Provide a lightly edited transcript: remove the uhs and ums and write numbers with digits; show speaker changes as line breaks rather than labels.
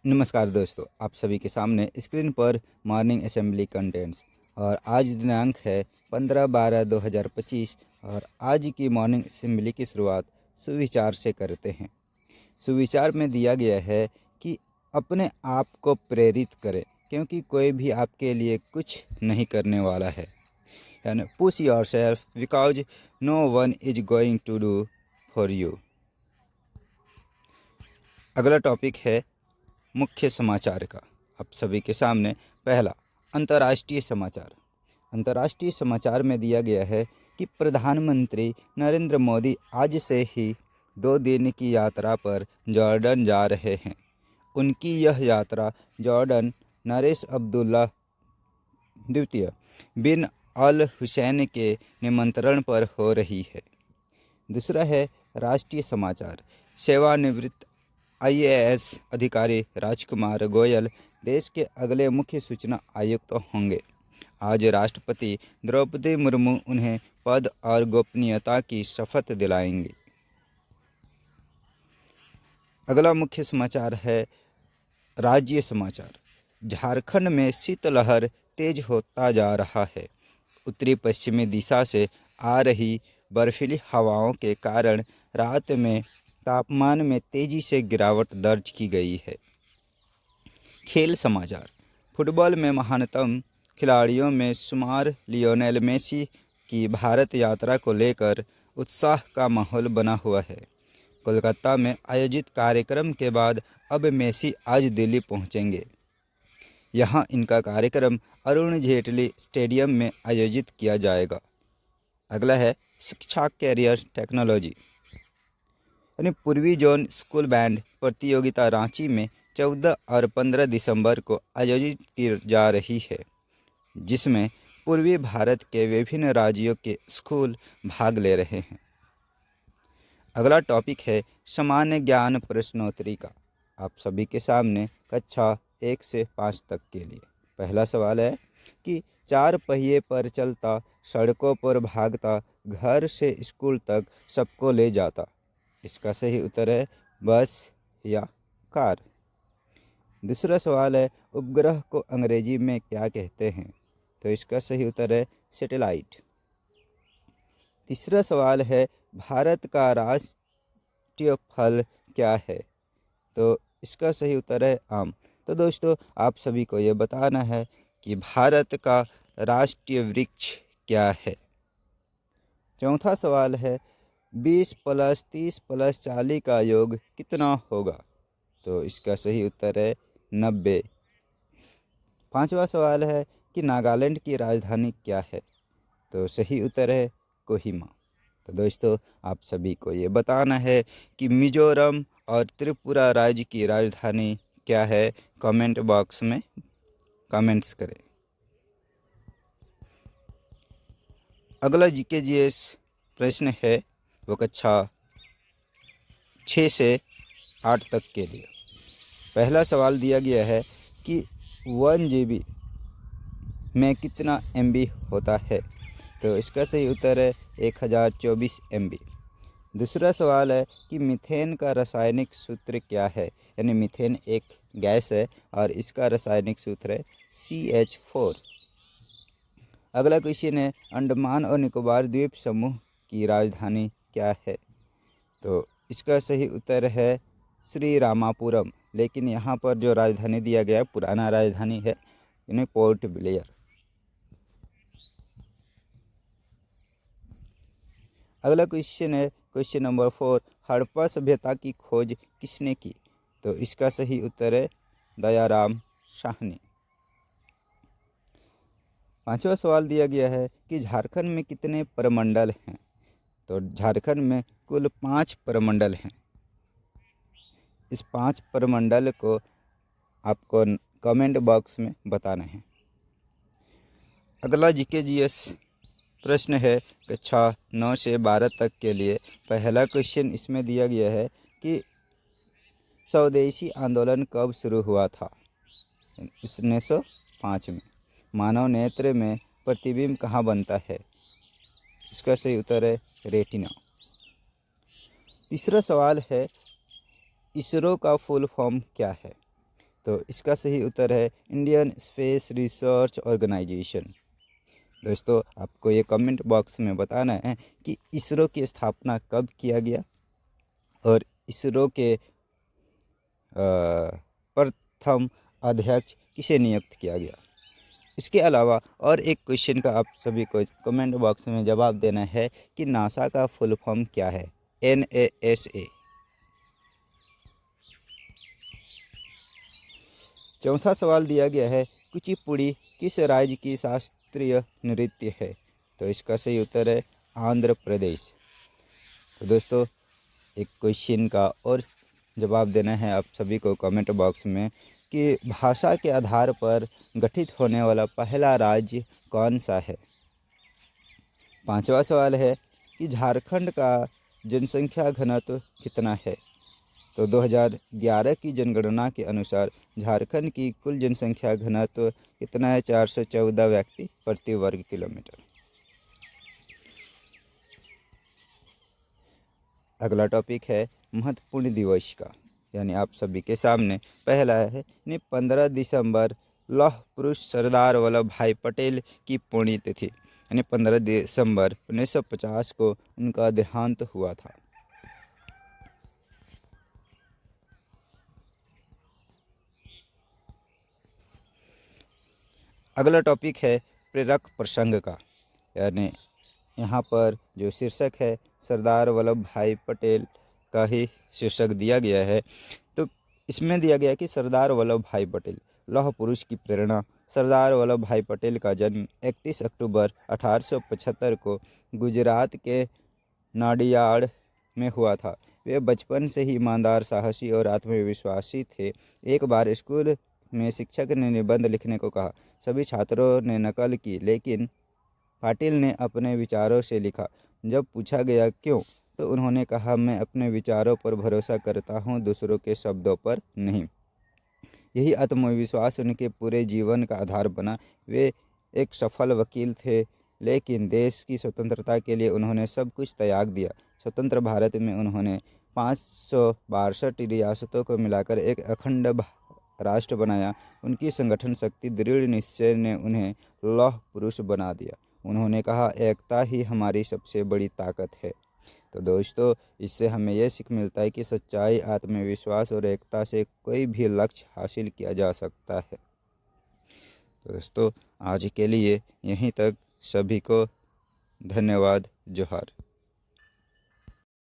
नमस्कार दोस्तों, आप सभी के सामने स्क्रीन पर मॉर्निंग असेंबली कंटेंट्स और आज दिनांक है 15/12/2025 और आज की मॉर्निंग असेंबली की शुरुआत सुविचार से करते हैं। सुविचार में दिया गया है कि अपने आप को प्रेरित करें क्योंकि कोई भी आपके लिए कुछ नहीं करने वाला है। यानी push yourself because no one is going to do for you. अगला टॉपिक है मुख्य समाचार का। आप सभी के सामने पहला अंतर्राष्ट्रीय समाचार। अंतर्राष्ट्रीय समाचार में दिया गया है कि प्रधानमंत्री नरेंद्र मोदी आज से ही 2 दिन की यात्रा पर जॉर्डन जा रहे हैं। उनकी यह यात्रा जॉर्डन नरेश अब्दुल्ला द्वितीय बिन अल हुसैन के निमंत्रण पर हो रही है। दूसरा है राष्ट्रीय समाचार। सेवानिवृत्त IAS अधिकारी राजकुमार गोयल देश के अगले मुख्य सूचना आयुक्त होंगे। आज राष्ट्रपति द्रौपदी मुर्मू उन्हें पद और गोपनीयता की शपथ दिलाएंगे। अगला मुख्य समाचार है राज्य समाचार। झारखंड में शीतलहर तेज होता जा रहा है। उत्तरी पश्चिमी दिशा से आ रही बर्फीली हवाओं के कारण रात में तापमान में तेजी से गिरावट दर्ज की गई है। खेल समाचार। फुटबॉल में महानतम खिलाड़ियों में शुमार लियोनेल मेसी की भारत यात्रा को लेकर उत्साह का माहौल बना हुआ है। कोलकाता में आयोजित कार्यक्रम के बाद अब मेसी आज दिल्ली पहुंचेंगे। यहां इनका कार्यक्रम अरुण जेटली स्टेडियम में आयोजित किया जाएगा। अगला है शिक्षा कैरियर टेक्नोलॉजी। यानी पूर्वी जोन स्कूल बैंड प्रतियोगिता रांची में 14 और 15 दिसंबर को आयोजित की जा रही है, जिसमें पूर्वी भारत के विभिन्न राज्यों के स्कूल भाग ले रहे हैं। अगला टॉपिक है सामान्य ज्ञान प्रश्नोत्तरी का। आप सभी के सामने कक्षा 1 से 5 तक के लिए पहला सवाल है कि 4 पहिए पर चलता, सड़कों पर भागता, घर से स्कूल तक सबको ले जाता। इसका सही उत्तर है बस या कार। दूसरा सवाल है उपग्रह को अंग्रेजी में क्या कहते हैं? तो इसका सही उत्तर है सैटेलाइट। तीसरा सवाल है भारत का राष्ट्रीय फल क्या है? तो इसका सही उत्तर है आम। तो दोस्तों, आप सभी को ये बताना है कि भारत का राष्ट्रीय वृक्ष क्या है। चौथा सवाल है 20 + 30 + 40 का योग कितना होगा? तो इसका सही उत्तर है 90। पांचवा सवाल है कि नागालैंड की राजधानी क्या है? तो सही उत्तर है कोहिमा। तो दोस्तों, आप सभी को ये बताना है कि मिजोरम और त्रिपुरा राज्य की राजधानी क्या है। कमेंट बॉक्स में कमेंट्स करें। अगला GK/GS प्रश्न है वो कक्षा 6 से 8 तक के लिए। पहला सवाल दिया गया है कि 1 GB में कितना MB होता है? तो इसका सही उत्तर है 1024 MB। दूसरा सवाल है कि मीथेन का रासायनिक सूत्र क्या है? यानी मीथेन एक गैस है और इसका रासायनिक सूत्र है CH4। अगला क्वेश्चन है अंडमान और निकोबार द्वीप समूह की राजधानी क्या है? तो इसका सही उत्तर है श्री रामापुरम, लेकिन यहाँ पर जो राजधानी दिया गया है पुराना राजधानी है, यानी पोर्ट ब्लेयर। अगला क्वेश्चन है क्वेश्चन नंबर 4, हड़प्पा सभ्यता की खोज किसने की? तो इसका सही उत्तर है दयाराम साहनी। पांचवा सवाल दिया गया है कि झारखंड में कितने प्रमंडल हैं? तो झारखंड में कुल 5 प्रमंडल हैं। इस 5 प्रमंडल को आपको कमेंट बॉक्स में बताना है। अगला GK/GS प्रश्न है कक्षा 9 से 12 तक के लिए। पहला क्वेश्चन इसमें दिया गया है कि स्वदेशी आंदोलन कब शुरू हुआ था? 1905 में। मानव नेत्र में प्रतिबिंब कहाँ बनता है? इसका सही उत्तर है रेटिना। तीसरा सवाल है इसरो का फुल फॉर्म क्या है? तो इसका सही उत्तर है इंडियन स्पेस रिसर्च ऑर्गेनाइजेशन। दोस्तों, आपको ये कमेंट बॉक्स में बताना है कि इसरो की स्थापना कब किया गया और इसरो के प्रथम अध्यक्ष किसे नियुक्त किया गया। इसके अलावा और एक क्वेश्चन का आप सभी को कमेंट बॉक्स में जवाब देना है कि नासा का फुल फॉर्म क्या है। NASA। चौथा सवाल दिया गया है, कुचिपुड़ी किस राज्य की शास्त्रीय नृत्य है। तो इसका सही उत्तर है आंध्र प्रदेश। तो दोस्तों, एक क्वेश्चन का और जवाब देना है आप सभी को कमेंट बॉक्स में कि भाषा के आधार पर गठित होने वाला पहला राज्य कौन सा है। पांचवा सवाल है कि झारखंड का जनसंख्या घनत्व कितना है। तो 2011 की जनगणना के अनुसार झारखंड की कुल जनसंख्या घनत्व कितना है, 414 व्यक्ति प्रति वर्ग किलोमीटर। अगला टॉपिक है महत्वपूर्ण दिवस का, यानी आप सभी के सामने पहला है 15 दिसंबर लौह पुरुष सरदार वल्लभ भाई पटेल की पुण्यतिथि, यानी 15 दिसंबर 1950 को उनका देहांत हुआ था। अगला टॉपिक है प्रेरक प्रसंग का, यानी यहाँ पर जो शीर्षक है सरदार वल्लभ भाई पटेल का ही शीर्षक दिया गया है। तो इसमें दिया गया कि सरदार वल्लभ भाई पटेल लौह पुरुष की प्रेरणा। सरदार वल्लभ भाई पटेल का जन्म 31 अक्टूबर 1875 को गुजरात के नाडियाड में हुआ था। वे बचपन से ही ईमानदार, साहसी और आत्मविश्वासी थे। एक बार स्कूल में शिक्षक ने निबंध लिखने को कहा। सभी छात्रों ने नकल की, लेकिन पाटिल ने अपने विचारों से लिखा। जब पूछा गया क्यों, तो उन्होंने कहा, मैं अपने विचारों पर भरोसा करता हूँ, दूसरों के शब्दों पर नहीं। यही आत्मविश्वास उनके पूरे जीवन का आधार बना। वे एक सफल वकील थे, लेकिन देश की स्वतंत्रता के लिए उन्होंने सब कुछ त्याग दिया। स्वतंत्र भारत में उन्होंने 562 रियासतों को मिलाकर एक अखंड राष्ट्र बनाया। उनकी संगठन शक्ति, दृढ़ निश्चय ने उन्हें लौह पुरुष बना दिया। उन्होंने कहा, एकता ही हमारी सबसे बड़ी ताकत है। तो दोस्तों, इससे हमें यह सीख मिलता है कि सच्चाई, आत्मविश्वास और एकता से कोई भी लक्ष्य हासिल किया जा सकता है। तो दोस्तों, आज के लिए यहीं तक। सभी को धन्यवाद। जोहार।